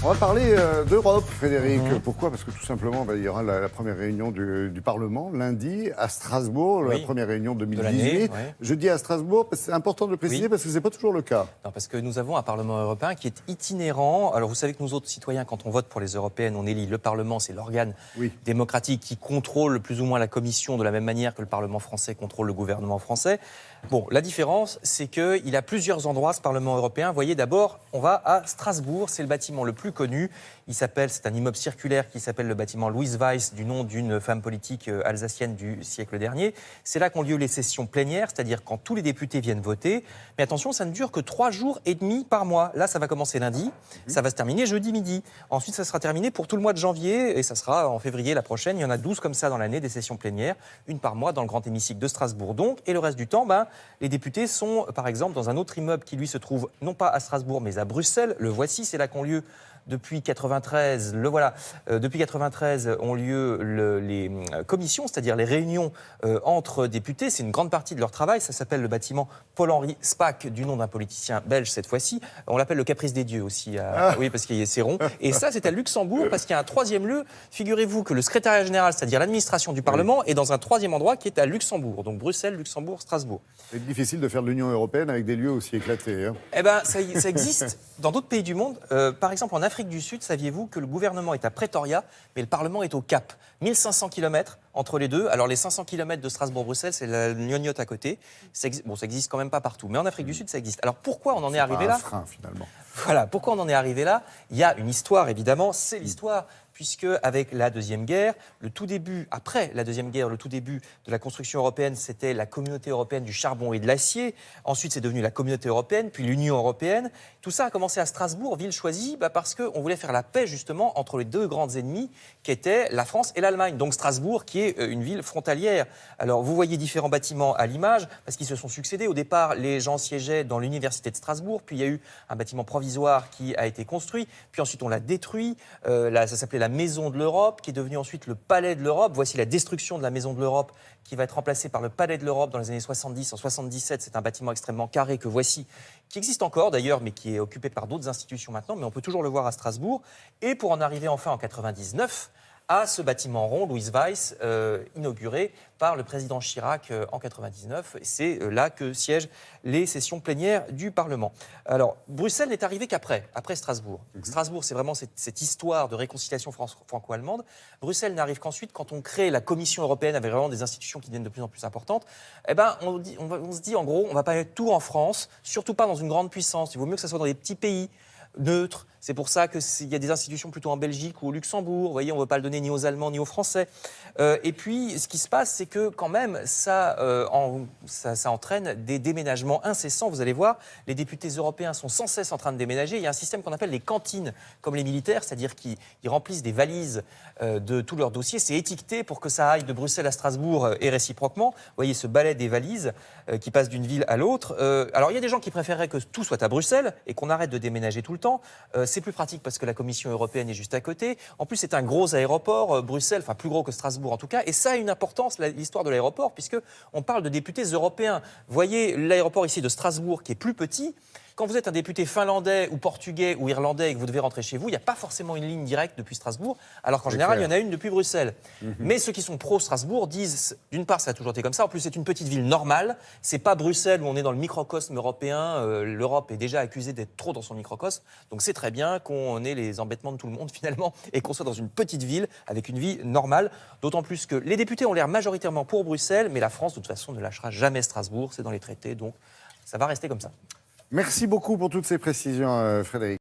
On va parler d'Europe, Frédéric. Pourquoi? Parce que tout simplement, il y aura la première réunion du Parlement lundi à Strasbourg, la première réunion 2018. Je dis à Strasbourg, c'est important de le préciser parce que ce n'est pas toujours le cas. Non, parce que nous avons un Parlement européen qui est itinérant. Alors vous savez que nous autres citoyens, quand on vote pour les européennes, on élit le Parlement, c'est l'organe démocratique qui contrôle plus ou moins la Commission de la même manière que le Parlement français contrôle le gouvernement français. Bon, la différence, c'est qu'il a plusieurs endroits, ce Parlement européen. Vous voyez, d'abord, on va à Strasbourg, c'est le bâtiment le plus connu. C'est un immeuble circulaire qui s'appelle le bâtiment Louise Weiss, du nom d'une femme politique alsacienne du siècle dernier. C'est là qu'ont lieu les sessions plénières, c'est-à-dire quand tous les députés viennent voter. Mais attention, ça ne dure que 3 jours et demi par mois. Là, ça va commencer lundi, ça va se terminer jeudi midi. Ensuite, ça sera terminé pour tout le mois de janvier et ça sera en février la prochaine. Il y en a 12 comme ça dans l'année, des sessions plénières, une par mois dans le grand hémicycle de Strasbourg. Donc, et le reste du temps, les députés sont, par exemple, dans un autre immeuble qui, lui, se trouve non pas à Strasbourg, mais à Bruxelles. Le voici, c'est là qu'ont lieu depuis 93, depuis 93 ont lieu les commissions, c'est-à-dire les réunions entre députés. C'est une grande partie de leur travail. Ça s'appelle le bâtiment Paul-Henri Spaak, du nom d'un politicien belge cette fois-ci. On l'appelle le caprice des dieux aussi, oui, parce qu'il y a ses ronds. Et ça, c'est à Luxembourg, parce qu'il y a un troisième lieu. Figurez-vous que le secrétariat général, c'est-à-dire l'administration du Parlement, est dans un troisième endroit qui est à Luxembourg. Donc Bruxelles, Luxembourg, Strasbourg. C'est difficile de faire de l'Union européenne avec des lieux aussi éclatés. Eh bien, ça existe dans d'autres pays du monde. Par exemple, en Afrique du Sud, saviez-vous que le gouvernement est à Pretoria, mais le Parlement est au Cap. 1500 km entre les deux. Alors, les 500 km de Strasbourg-Bruxelles, c'est la gnognotte à côté. Ça existe quand même pas partout. Mais en Afrique du Sud, ça existe. Alors, pourquoi on en est arrivé là ? C'est un frein, finalement. Voilà, pourquoi on en est arrivé là ? Il y a une histoire, évidemment, c'est l'histoire. Puisque avec la Deuxième Guerre, après la Deuxième Guerre, le tout début de la construction européenne, c'était la Communauté européenne du charbon et de l'acier. Ensuite, c'est devenu la Communauté européenne, puis l'Union européenne. Tout ça a commencé à Strasbourg, ville choisie, parce qu'on voulait faire la paix justement entre les deux grands ennemis qui étaient la France et l'Allemagne. Donc Strasbourg, qui est une ville frontalière. Alors vous voyez différents bâtiments à l'image, parce qu'ils se sont succédés. Au départ, les gens siégeaient dans l'université de Strasbourg, puis il y a eu un bâtiment provisoire qui a été construit, puis ensuite on l'a détruit. Ça s'appelait la Maison de l'Europe, qui est devenue ensuite le Palais de l'Europe. Voici la destruction de la Maison de l'Europe, qui va être remplacée par le Palais de l'Europe dans les années 70. En 77, c'est un bâtiment extrêmement carré que voici, qui existe encore d'ailleurs, mais qui est occupé par d'autres institutions maintenant, mais on peut toujours le voir à Strasbourg. Et pour en arriver enfin en 99, à ce bâtiment rond, Louise Weiss, inauguré par le président Chirac en 99. C'est là que siègent les sessions plénières du Parlement. Alors, Bruxelles n'est arrivé qu'après Strasbourg. Strasbourg, c'est vraiment cette histoire de réconciliation franco-allemande. Bruxelles n'arrive qu'ensuite, quand on crée la Commission européenne, avec vraiment des institutions qui deviennent de plus en plus importantes. On se dit, en gros, on ne va pas mettre tout en France, surtout pas dans une grande puissance. Il vaut mieux que ça soit dans des petits pays neutre. C'est pour ça qu'il y a des institutions plutôt en Belgique ou au Luxembourg. Vous voyez, on ne veut pas le donner ni aux Allemands ni aux Français. Et puis, ce qui se passe, c'est que quand même, ça entraîne des déménagements incessants. Vous allez voir, les députés européens sont sans cesse en train de déménager. Il y a un système qu'on appelle les cantines, comme les militaires, c'est-à-dire qu'ils remplissent des valises de tous leurs dossiers. C'est étiqueté pour que ça aille de Bruxelles à Strasbourg et réciproquement. Vous voyez ce balai des valises qui passe d'une ville à l'autre. Alors, il y a des gens qui préféreraient que tout soit à Bruxelles et qu'on arrête de déménager tout le temps. C'est plus pratique parce que la Commission européenne est juste à côté. En plus, c'est un gros aéroport, Bruxelles, enfin plus gros que Strasbourg en tout cas. Et ça a une importance, l'histoire de l'aéroport, puisqu'on parle de députés européens. Vous voyez l'aéroport ici de Strasbourg qui est plus petit. Quand vous êtes un député finlandais ou portugais ou irlandais et que vous devez rentrer chez vous, il n'y a pas forcément une ligne directe depuis Strasbourg, alors qu'en général, il y en a une depuis Bruxelles. Mais ceux qui sont pro-Strasbourg disent, d'une part, ça a toujours été comme ça, en plus, c'est une petite ville normale, c'est pas Bruxelles où on est dans le microcosme européen, l'Europe est déjà accusée d'être trop dans son microcosme, donc c'est très bien qu'on ait les embêtements de tout le monde, finalement, et qu'on soit dans une petite ville avec une vie normale, d'autant plus que les députés ont l'air majoritairement pour Bruxelles, mais la France, de toute façon, ne lâchera jamais Strasbourg, c'est dans les traités, donc ça va rester comme ça. Merci beaucoup pour toutes ces précisions, Frédéric.